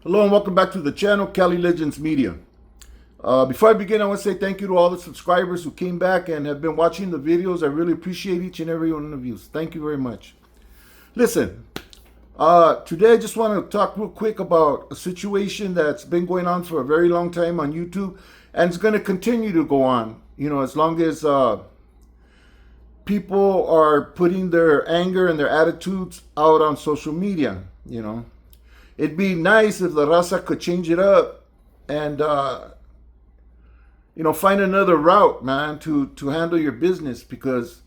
Hello and welcome back to the channel, Cali Legends Media. Before I begin, I want to say thank you to all the subscribers who came back and have been watching the videos. I really appreciate each and every one of you. Thank you very much. Listen, today I just want to talk real quick about a situation that's been going on for a very long time on YouTube, and it's going to continue to go on, as long as people are putting their anger and their attitudes out on social media. It'd be nice if the raza could change it up and, find another route, man, to handle your business, because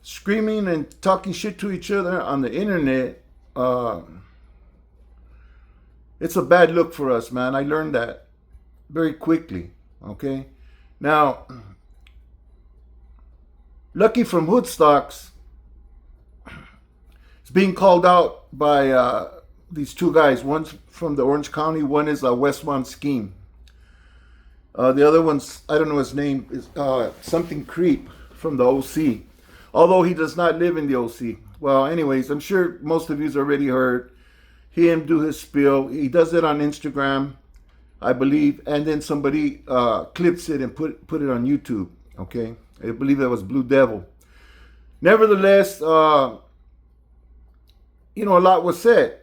screaming and talking shit to each other on the internet, it's a bad look for us, man. I learned that very quickly, okay? Now, Lucky from Hoodstocks is being called out by these two guys. One's from the Orange County, one is a Westmont scheme. The other one's, I don't know his name, is something Creep from the OC. Although he does not live in the OC. Well, anyways, I'm sure most of you's already heard him do his spiel. He does it on Instagram, I believe, and then somebody clips it and put it on YouTube, okay? I believe that was Blue Devil. Nevertheless, a lot was said,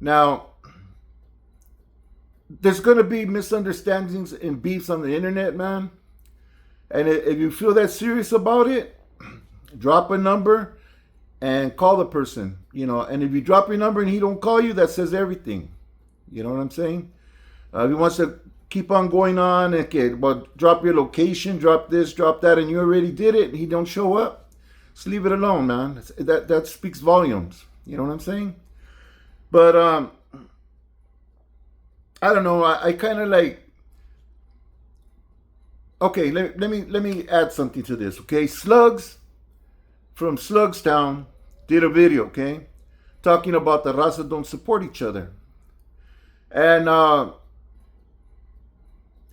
Now, there's going to be misunderstandings and beefs on the internet, man. And if you feel that serious about it, drop a number and call the person, And if you drop your number and he don't call you, that says everything. You know what I'm saying? If he wants to keep on going on, okay, well, drop your location, drop this, drop that, and you already did it, and he don't show up, just leave it alone, man. That speaks volumes. You know what I'm saying? But I don't know. I kind of like. Okay, let me add something to this. Okay, Slugs from Slugstown did a video. Okay, talking about the raza don't support each other, and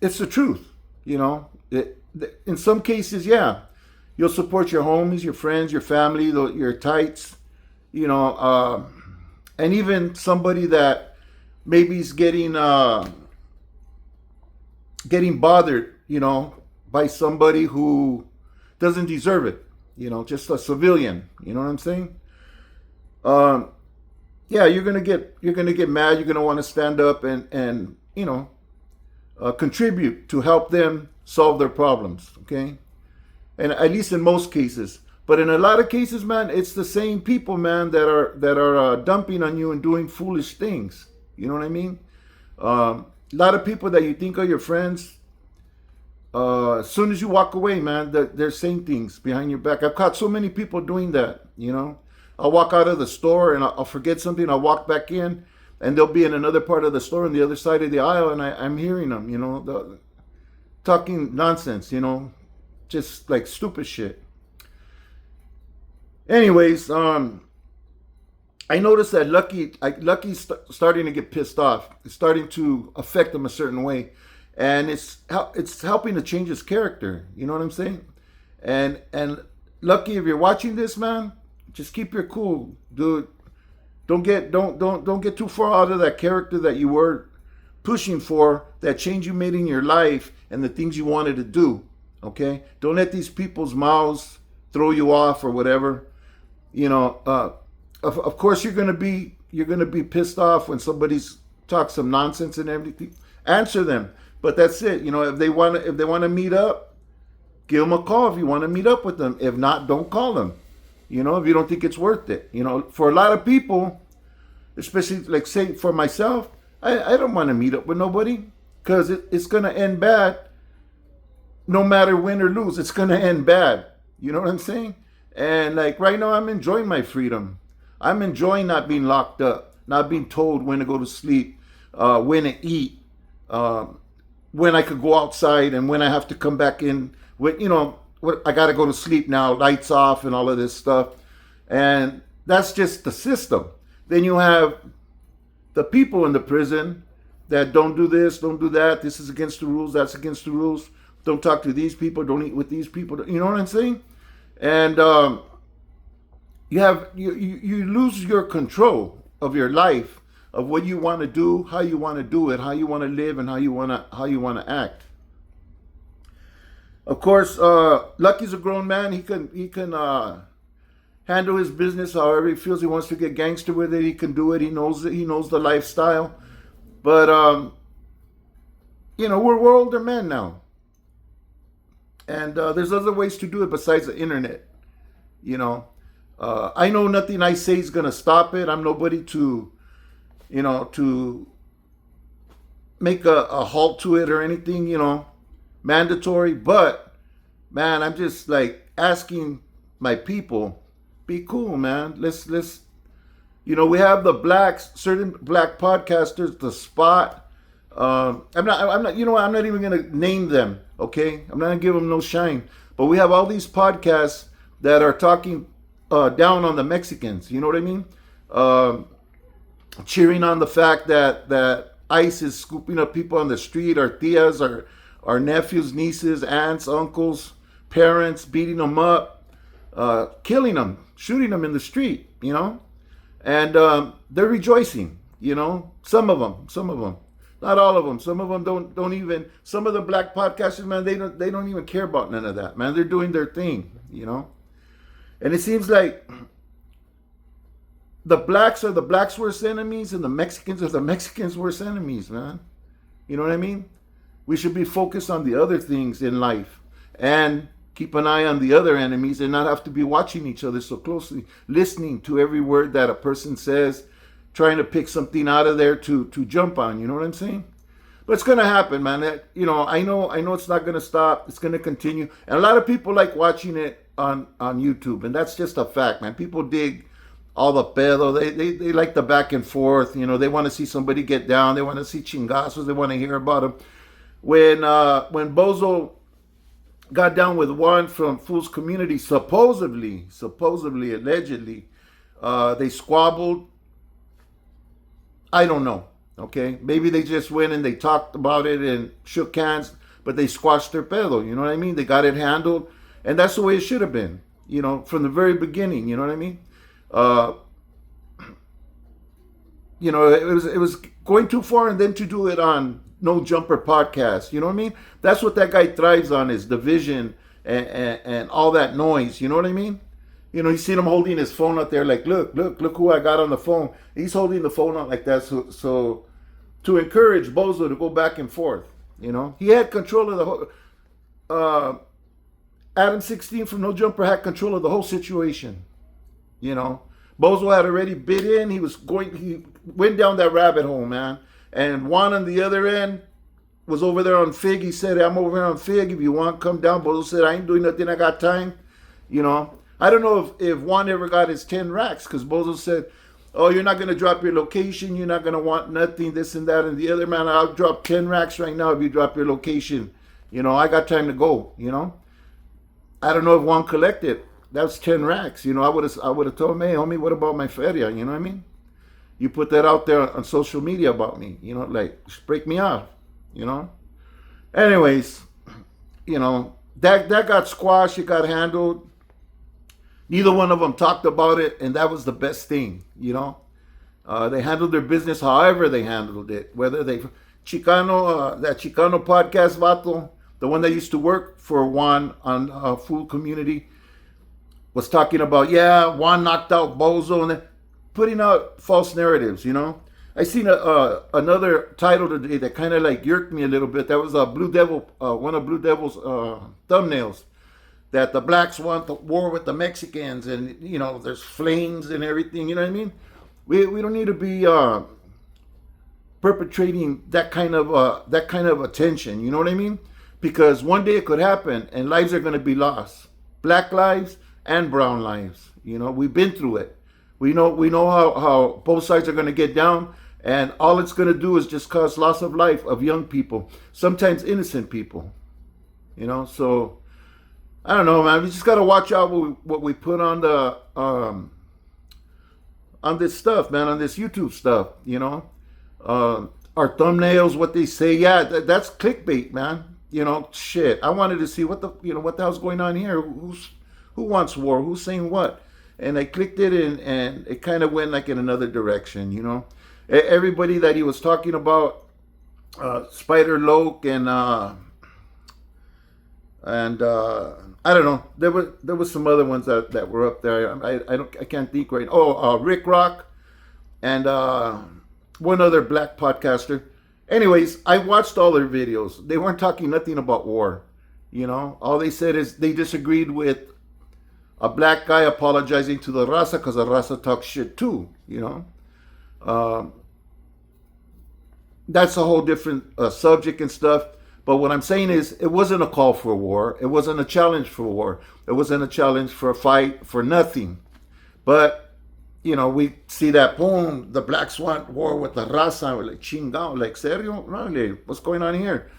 it's the truth. In some cases, yeah, you'll support your homies, your friends, your family, your tights, and even somebody that maybe is getting bothered, by somebody who doesn't deserve it, just a civilian. You know what I'm saying? Yeah, you're gonna get mad. You're gonna want to stand up and contribute to help them solve their problems. Okay, and at least in most cases. But in a lot of cases, man, it's the same people, man, that are dumping on you and doing foolish things. You know what I mean? A lot of people that you think are your friends, as soon as you walk away, man, they're saying things behind your back. I've caught so many people doing that. I'll walk out of the store and I'll forget something. I'll walk back in, and they'll be in another part of the store on the other side of the aisle, and I'm hearing them, talking nonsense, just like stupid shit. Anyways, I noticed that Lucky's starting to get pissed off. It's starting to affect him a certain way, and it's helping to change his character. You know what I'm saying? And Lucky, if you're watching this, man, just keep your cool, dude. Don't get too far out of that character that you were pushing for, that change you made in your life and the things you wanted to do. Okay? Don't let these people's mouths throw you off or whatever. Of course you're gonna be pissed off when somebody's talks some nonsense and everything. Answer them, but that's it. If they want to meet up, give them a call if you want to meet up with them. If not, don't call them. If you don't think it's worth it. For a lot of people, especially like say for myself, I don't want to meet up with nobody, because it's gonna end bad. No matter win or lose, it's gonna end bad. You know what I'm saying? And like right now, I'm enjoying my freedom. I'm enjoying not being locked up, not being told when to go to sleep, when to eat, when I could go outside, and when I have to come back in. I got to go to sleep now, lights off and all of this stuff. And that's just the system. Then you have the people in the prison that don't do this, don't do that. This is against the rules. That's against the rules. Don't talk to these people. Don't eat with these people. You know what I'm saying? And you lose your control of your life of what you want to do, how you want to do it, how you want to live, and how you want to act. Of course, Lucky's a grown man. He can handle his business however he feels. He wants to get gangster with it. He can do it. He knows it. He knows the lifestyle. But we're older men now, and there's other ways to do it besides the internet. You know, I know nothing I say is gonna stop it. I'm nobody to make a halt to it or anything. Mandatory. But man, I'm just like asking my people, be cool, man. Let's we have certain black podcasters, the Spot. I'm not even gonna name them. Okay, I'm not gonna give them no shine. But we have all these podcasts that are talking down on the Mexicans. You know what I mean? Cheering on the fact that ICE is scooping up people on the street, our tias, our nephews, nieces, aunts, uncles, parents, beating them up, killing them, shooting them in the street. And they're rejoicing. Some of them, not all of them. Some of them don't even. Some of the black podcasters, man, they don't even care about none of that, man. They're doing their thing. And it seems like the blacks are the blacks' worst enemies, and the Mexicans are the Mexicans' worst enemies, man. You know what I mean? We should be focused on the other things in life and keep an eye on the other enemies and not have to be watching each other so closely, listening to every word that a person says, trying to pick something out of there to jump on. You know what I'm saying? But it's gonna happen, man. I know it's not gonna stop. It's gonna continue, and a lot of people like watching it on YouTube, and that's just a fact, man. People dig all the pedo. They like the back and forth. They want to see somebody get down. They want to see chingazos. They want to hear about them. When Bozo got down with Juan from Fool's Community, supposedly, allegedly, they squabbled. I don't know. Okay, maybe they just went and they talked about it and shook hands, but they squashed their pedo. You know what I mean? They got it handled, and that's the way it should have been. From the very beginning. You know what I mean? It was going too far, and then to do it on No Jumper podcast. You know what I mean? That's what that guy thrives on, is division and all that noise. You know what I mean? You see him holding his phone out there like, look who I got on the phone. He's holding the phone out like that so to encourage Bozo to go back and forth. He had control of the whole. Adam 16 from No Jumper had control of the whole situation. Bozo had already bit in. He went down that rabbit hole, man. And Juan on the other end was over there on Fig. He said, I'm over here on Fig. If you want, come down. Bozo said, I ain't doing nothing. I got time. I don't know if Juan ever got his 10 racks, because Bozo said, oh, you're not going to drop your location. You're not going to want nothing, this and that. And the other, man, I'll drop 10 racks right now if you drop your location. I got time to go, I don't know if Juan collected. That's 10 racks. I would have told him, hey, homie, what about my feria? You know what I mean? You put that out there on social media about me, like, just break me off, Anyways, that got squashed. It got handled. Neither one of them talked about it, and that was the best thing, They handled their business however they handled it. Whether that Chicano podcast, vato, the one that used to work for Juan on Fool Community, was talking about, Juan knocked out Bozo, and then putting out false narratives, I seen another title today that kind of like yerked me a little bit. That was Blue Devil, one of Blue Devil's thumbnails, that the blacks want the war with the Mexicans, and there's flames and everything. You know what I mean? We don't need to be perpetrating that kind of attention. You know what I mean? Because one day it could happen, and lives are going to be lost. Black lives and brown lives. We've been through it. We know how both sides are going to get down, and all it's going to do is just cause loss of life of young people, sometimes innocent people. So I don't know, man. We just got to watch out what we put on the on this stuff, man, on this YouTube stuff. Our thumbnails, what they say, that's clickbait, man. Shit. I wanted to see what the hell's going on here. Who wants war? Who's saying what? And I clicked it, and it kind of went like in another direction, Everybody that he was talking about, Spider Loke and I don't know. There was some other ones that were up there. I can't think right. Oh, Rick Rock and one other black podcaster. Anyways, I watched all their videos. They weren't talking nothing about war. You know, all they said is they disagreed with a black guy apologizing to the raza because the raza talks shit too. You know, that's a whole different subject and stuff. But what I'm saying is, it wasn't a call for war. It wasn't a challenge for war. It wasn't a challenge for a fight for nothing. But, you know, we see that, boom, the blacks want war with the raza. We're like, chingao, like, serio? Really? What's going on here?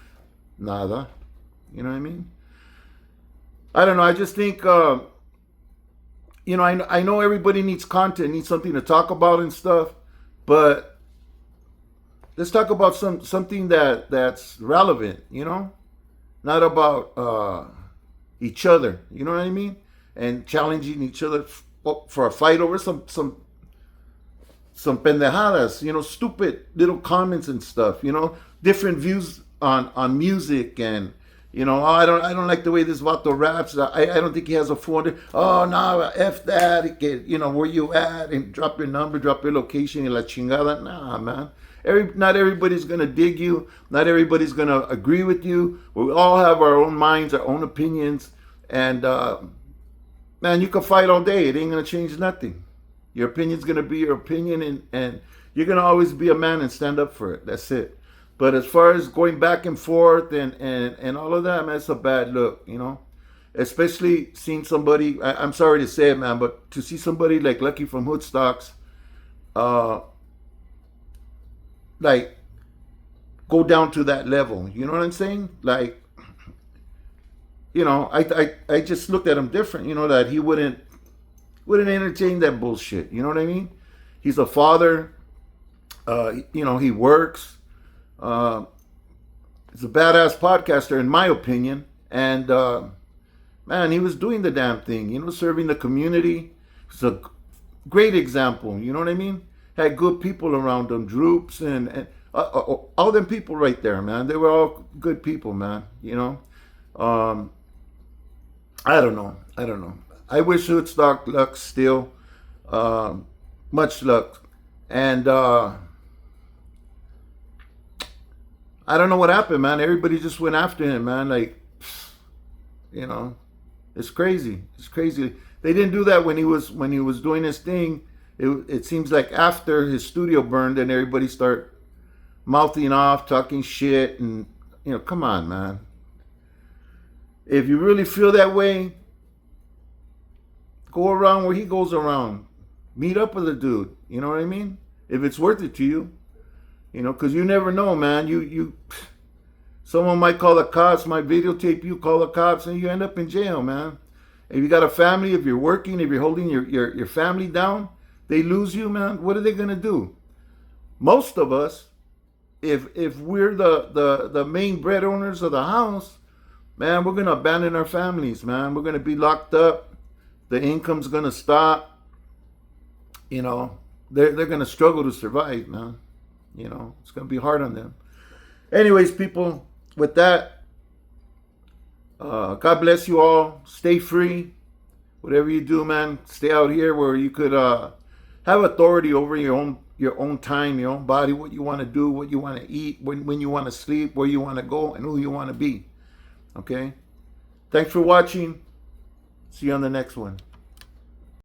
Nada. You know what I mean? I don't know. I just think, you know, I know everybody needs content, needs something to talk about and stuff. But let's talk about something that's relevant, you know, not about each other. You know what I mean? And challenging each other for a fight over some pendejadas, you know, stupid little comments and stuff. You know, different views on music and. You know, I don't like the way this vato raps. I don't think he has a 400. Oh, no, F that. You know, where you at? And drop your number, drop your location, and la chingada. Nah, man. Not everybody's going to dig you. Not everybody's going to agree with you. We all have our own minds, our own opinions. And, man, you can fight all day. It ain't going to change nothing. Your opinion's going to be your opinion, and you're going to always be a man and stand up for it. That's it. But as far as going back and forth and all of that, man, it's a bad look, you know. Especially seeing somebody, I'm sorry to say it, man, but to see somebody like Lucky from Hoodstocks, like, go down to that level. You know what I'm saying? Like, you know, I just looked at him different, you know, that he wouldn't entertain that bullshit. You know what I mean? He's a father. You know, he works. He's a badass podcaster, in my opinion. And, man, he was doing the damn thing, you know, serving the community. It's a great example, you know what I mean? Had good people around him, Droops and all them people right there, man. They were all good people, man, you know? I don't know. I wish Hoodstock luck still. Much luck. And, I don't know what happened, man. Everybody just went after him, man. Like, you know, it's crazy. It's crazy. They didn't do that when he was doing his thing. It seems like after his studio burned, and everybody start mouthing off, talking shit, and you know, come on, man. If you really feel that way, go around where he goes around. Meet up with the dude. You know what I mean? If it's worth it to you. You know, because you never know, man. Someone might call the cops, might videotape you, call the cops, and you end up in jail, man. If you got a family, if you're working, if you're holding your family down, they lose you, man. What are they gonna do? Most of us, if we're the main bread owners of the house, man, we're gonna abandon our families, man. We're gonna be locked up. The income's gonna stop. You know, they're gonna struggle to survive, man. You know, it's going to be hard on them. Anyways, people, with that, God bless you all. Stay free. Whatever you do, man, stay out here where you could have authority over your own time, your own body, what you want to do, what you want to eat, when you want to sleep, where you want to go, and who you want to be. Okay? Thanks for watching. See you on the next one.